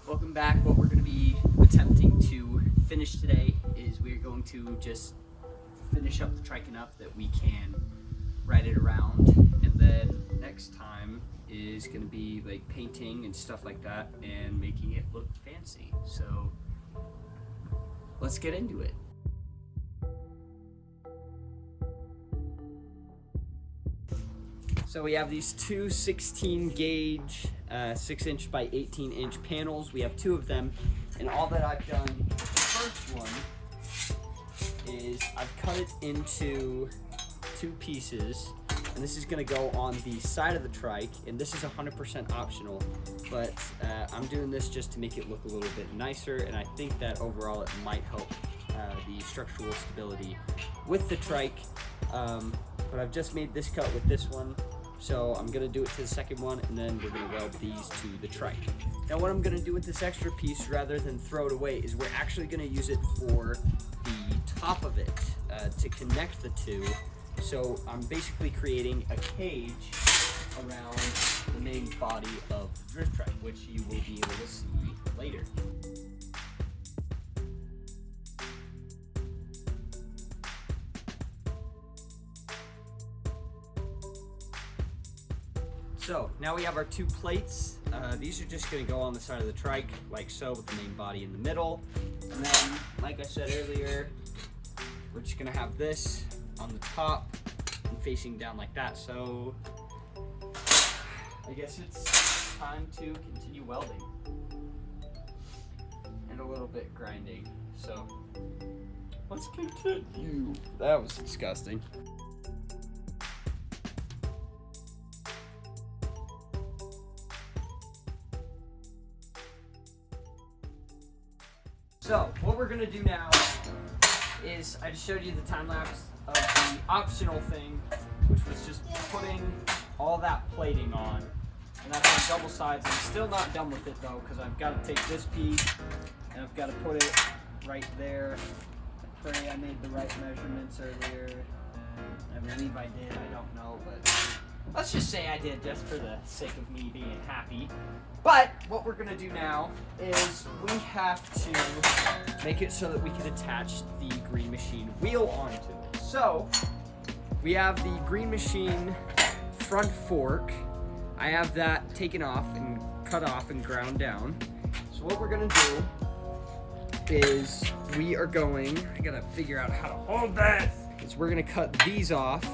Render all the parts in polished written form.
Welcome back. What we're going to be attempting to finish today is we're going to just finish up the trike enough that we can ride it around, and then next time is going to be like painting and stuff like that and making it look fancy. So let's get into it. So we have these two 16 gauge 6-inch by 18-inch panels. We have two of them, and all that I've done, the first one is I've cut it into two pieces, and this is going to go on the side of the trike, and this is 100% optional, but I'm doing this just to make it look a little bit nicer, and I think that overall it might help the structural stability with the trike. But I've just made this cut with this one, so I'm gonna do it to the second one, and then we're gonna weld these to the trike. Now what I'm gonna do with this extra piece, rather than throw it away, is we're actually gonna use it for the top of it to connect the two. So I'm basically creating a cage around the main body of the drift trike, which you will be able to see later. So now we have our two plates. These are just going to go on the side of the trike like so, with the main body in the middle. And then, like I said earlier, we're just going to have this on the top and facing down like that. So I guess it's time to continue welding and a little bit grinding. So let's continue. That was disgusting. So what we're gonna do now is, I just showed you the time lapse of the optional thing, which was just putting all that plating on, and that's on double sides. I'm still not done with it though, because I've got to take this piece and I've got to put it right there. I pray I made the right measurements earlier. I believe I did, I don't know, but let's just say I did, just for the sake of me being happy. But what we're gonna do now is we have to make it so that we can attach the Green Machine wheel onto it. So we have the Green Machine front fork. I have that taken off and cut off and ground down. So what we're gonna do is we are going, I gotta figure out how to hold this, is we're gonna cut these off.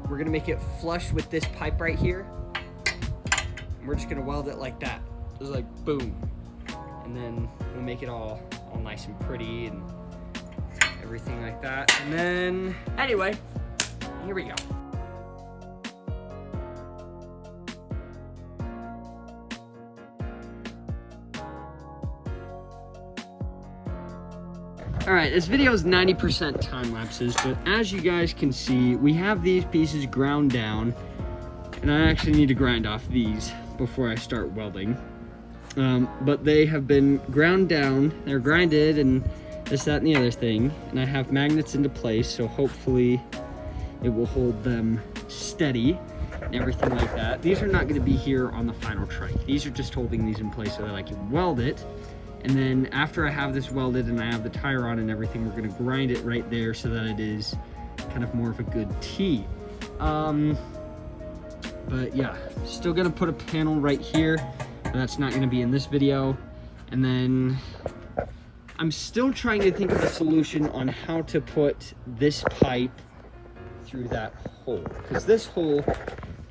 We're gonna make it flush with this pipe right here. And we're just gonna weld it like that. Just like boom. And then we'll make it all nice and pretty and everything like that. And then, anyway, here we go. All right, this video is 90% time lapses, but as you guys can see, we have these pieces ground down, and I actually need to grind off these before I start welding. But they have been ground down, they're grinded, and this, that, and the other thing, and I have magnets into place, so hopefully it will hold them steady and everything like that. These are not going to be here on the final trike. These are just holding these in place so that I can weld it. And then after I have this welded and I have the tire on and everything, we're gonna grind it right there so that it is kind of more of a good T. But yeah, still gonna put a panel right here, but that's not gonna be in this video. And then I'm still trying to think of a solution on how to put this pipe through that hole, because this hole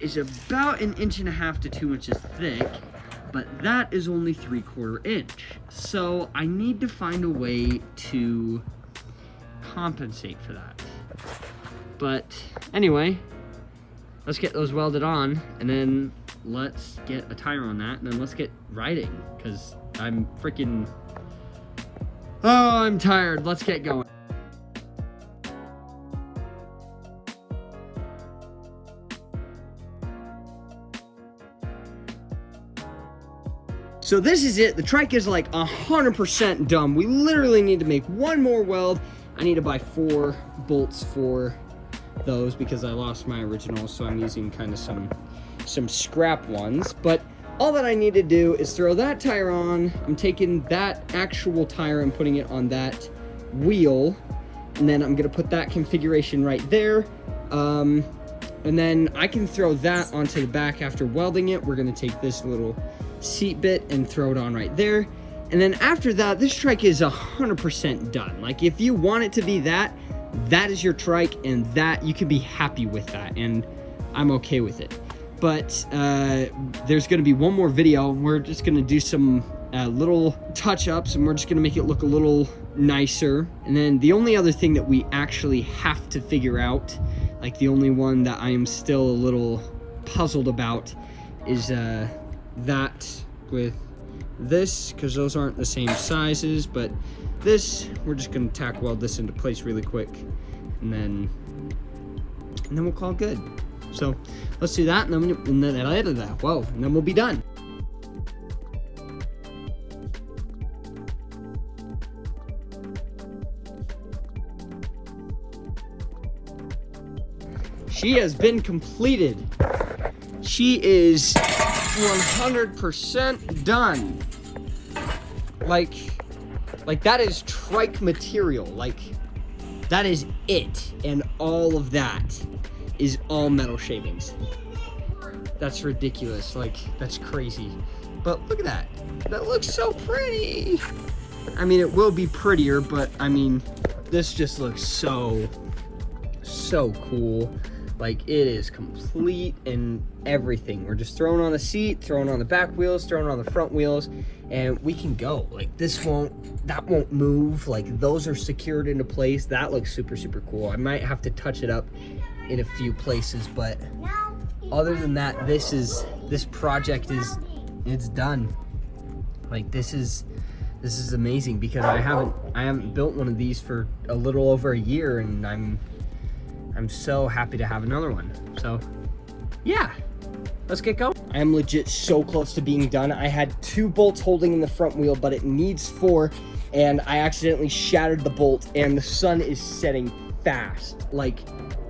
is about 1.5 to 2 inches thick, but that is only 3/4 inch. So I need to find a way to compensate for that. But anyway, let's get those welded on, and then let's get a tire on that, and then let's get riding, because I'm freaking, oh, I'm tired. Let's get going. So this is it. The trike is like 100% done. We literally need to make one more weld. I need to buy 4 bolts for those because I lost my original, so I'm using kind of some scrap ones. But all that I need to do is throw that tire on. I'm taking that actual tire and putting it on that wheel, and then I'm gonna put that configuration right there. And then I can throw that onto the back after welding it. We're gonna take this little seat bit and throw it on right there. And then after that, this trike is 100% done. Like, if you want it to be that is your trike, and that you can be happy with that, and I'm okay with it. But there's gonna be one more video, and we're just gonna do some little touch-ups, and we're just gonna make it look a little nicer. And then the only other thing that we actually have to figure out, like the only one that I am still a little puzzled about, is that with this, because those aren't the same sizes. But this, we're just gonna tack weld this into place really quick, and then we'll call it good. So let's do that, and then we'll be done. She has been completed. She is 100% done. Like that is trike material. Like, that is it, and all of that is all metal shavings. That's ridiculous. Like, that's crazy. But look at that. That looks so pretty. I mean, it will be prettier, but I mean, this just looks so cool. Like, it is complete and everything. We're just throwing on the seat, throwing on the back wheels, throwing on the front wheels, and we can go. Like, that won't move. Like, those are secured into place. That looks super cool. I might have to touch it up in a few places, but other than that, this project it's done. Like, this is amazing, because I haven't built one of these for a little over a year, and I'm so happy to have another one. So yeah, let's get going. I am legit so close to being done. I had 2 bolts holding in the front wheel, but it needs 4, and I accidentally shattered the bolt, and the sun is setting fast. Like,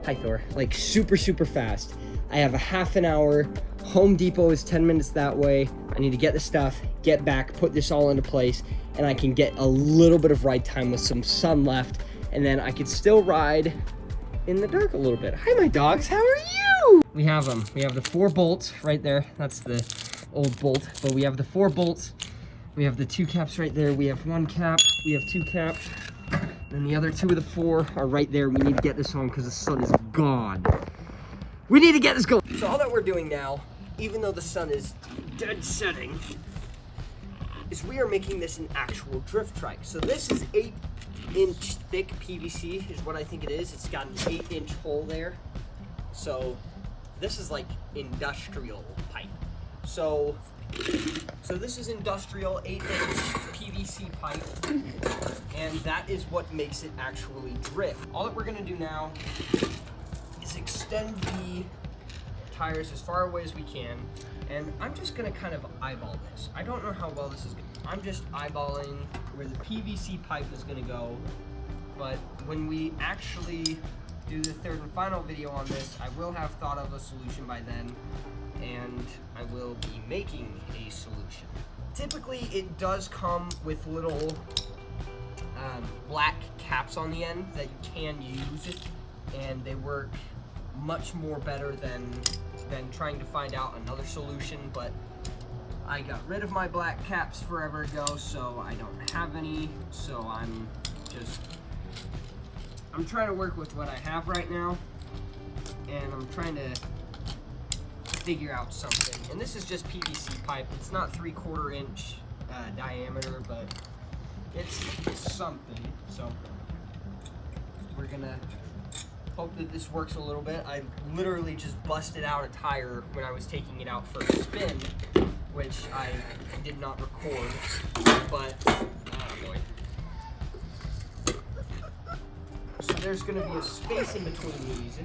hi Thor, like super fast. I have a half an hour. Home Depot is 10 minutes that way. I need to get the stuff, get back, put this all into place, and I can get a little bit of ride time with some sun left, and then I could still ride in the dark a little bit. Hi, my dogs, how are you? We have them. We have the 4 bolts right there. That's the old bolt, but we have the 4 bolts. We have the 2 caps right there. We have 1 cap, we have 2 caps, and the other 2 of the 4 are right there. We need to get this on because the sun is gone. We need to get this going. So all that we're doing now, even though the sun is dead setting, is we are making this an actual drift trike. So this is 8-inch thick PVC is what I think it is. It's got an 8-inch hole there. So this is like industrial pipe. So this is industrial 8-inch PVC pipe, and that is what makes it actually drift. All that we're gonna do now is extend the tires as far away as we can, and I'm just gonna kind of eyeball this. I don't know how well this is gonna. I'm just eyeballing where the PVC pipe is gonna go, but when we actually do the 3rd and final video on this, I will have thought of a solution by then, and I will be making a solution. Typically, it does come with little black caps on the end that you can use, and they work much more better than trying to find out another solution. But I got rid of my black caps forever ago, so I don't have any. So I'm trying to work with what I have right now, and I'm trying to figure out something. And this is just PVC pipe. It's not 3/4 inch diameter, but it's something. So we're gonna hope that this works a little bit. I literally just busted out a tire when I was taking it out for a spin, which I did not record, but oh boy. So there's gonna be a space in between these,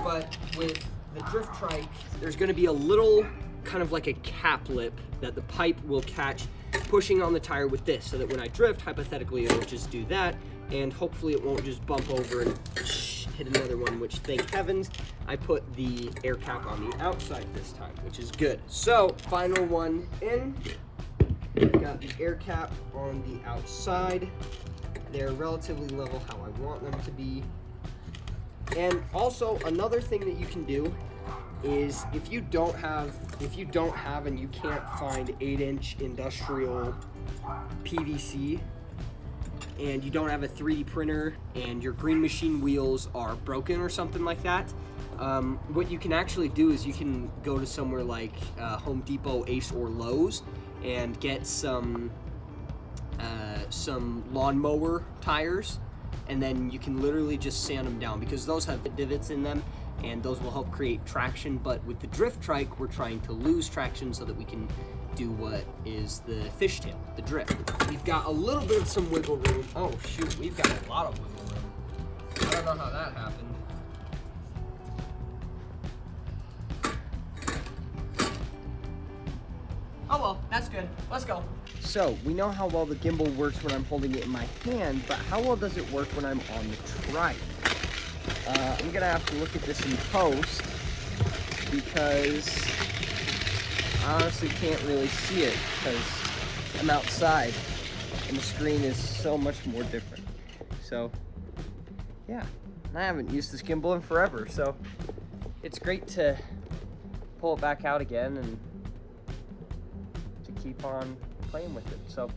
but with the drift trike, there's gonna be a little kind of like a cap lip that the pipe will catch pushing on the tire with this, so that when I drift, hypothetically, it'll just do that, and hopefully it won't just bump over and hit another one, which, thank heavens, I put the air cap on the outside this time, which is good. So, final one in. I've got the air cap on the outside. They're relatively level how I want them to be. And also, another thing that you can do is if you don't have and you can't find 8-inch industrial PVC, and you don't have a 3D printer, and your green machine wheels are broken or something like that, what you can actually do is you can go to somewhere like Home Depot, Ace, or Lowe's and get some lawnmower tires, and then you can literally just sand them down, because those have divots in them, and those will help create traction. But with the drift trike, we're trying to lose traction so that we can do what is the fishtail, the drift. We've got a little bit of some wiggle room. Oh shoot, we've got a lot of wiggle room. I don't know how that happened. Oh well, that's good. Let's go. So, we know how well the gimbal works when I'm holding it in my hand, but how well does it work when I'm on the trike? I'm gonna have to look at this in post, because I honestly can't really see it because I'm outside and the screen is so much more different. So, yeah, and I haven't used this gimbal in forever, so it's great to pull it back out again and to keep on playing with it. So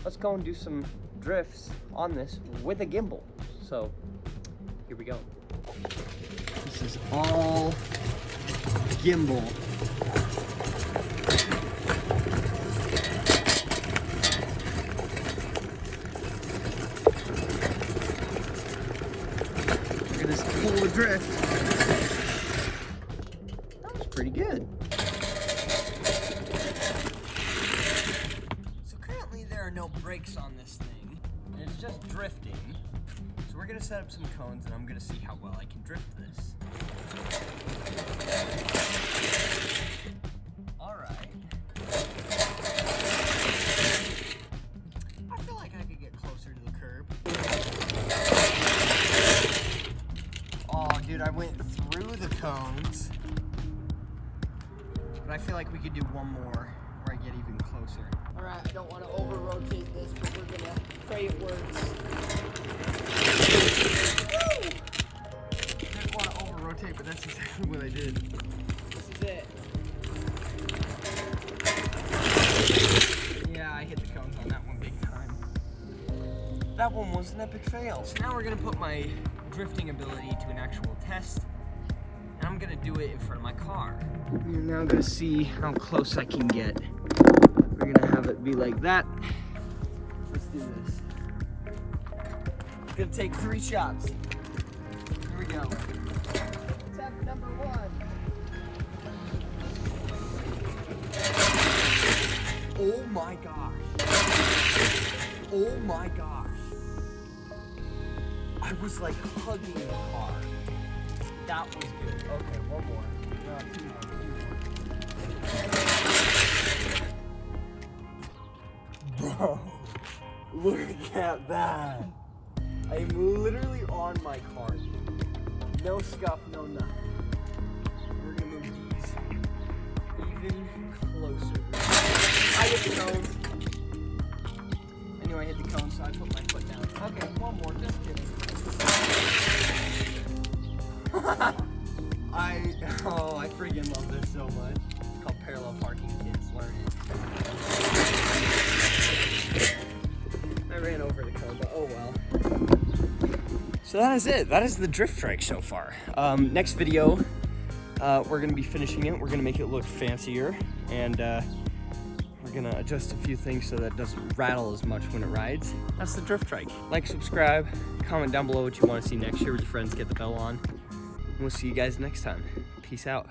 let's go and do some drifts on this with a gimbal. So here we go. This is all gimbal. Look at this cool drift. That was pretty good. So currently there are no brakes on this thing. It's just drifting. So we're gonna set up some cones and I'm gonna see how well I can drift this. Alright. I feel like I could get closer to the curb. Oh, dude, I went through the cones. But I feel like we could do one more where I get even closer. Alright, I don't want to over-rotate this, but we're gonna pray it works. Woo! Didn't want to over-rotate, but that's exactly what I did. This is it. Yeah, I hit the cones on that one big time. That one was an epic fail. So now we're gonna put my drifting ability to an actual test. And I'm gonna do it in front of my car. You're now gonna see how close I can get. We're gonna have it be like that. Let's do this. It's gonna take 3 shots. Here we go. Attempt number 1. Oh my gosh. Oh my gosh. I was like hugging the car. That was good. Okay, one more. No, 2 more. 2 more. Bro, look at that. I'm literally on my car. No scuff, no nothing. We're gonna move these even closer. I hit the cones. I knew I hit the cone, so I put my foot down. Okay, one more, just kidding. I freaking love this so much. It's called parallel parking. Kids learn it. I ran over the cone, but oh well. So that is it. That is the drift trike so far. Next video, we're gonna be finishing it. We're gonna make it look fancier, and we're gonna adjust a few things so that it doesn't rattle as much when it rides. That's the drift trike. Like, subscribe, comment down below what you want to see next. Share with your friends, get the bell on. And we'll see you guys next time. Peace out.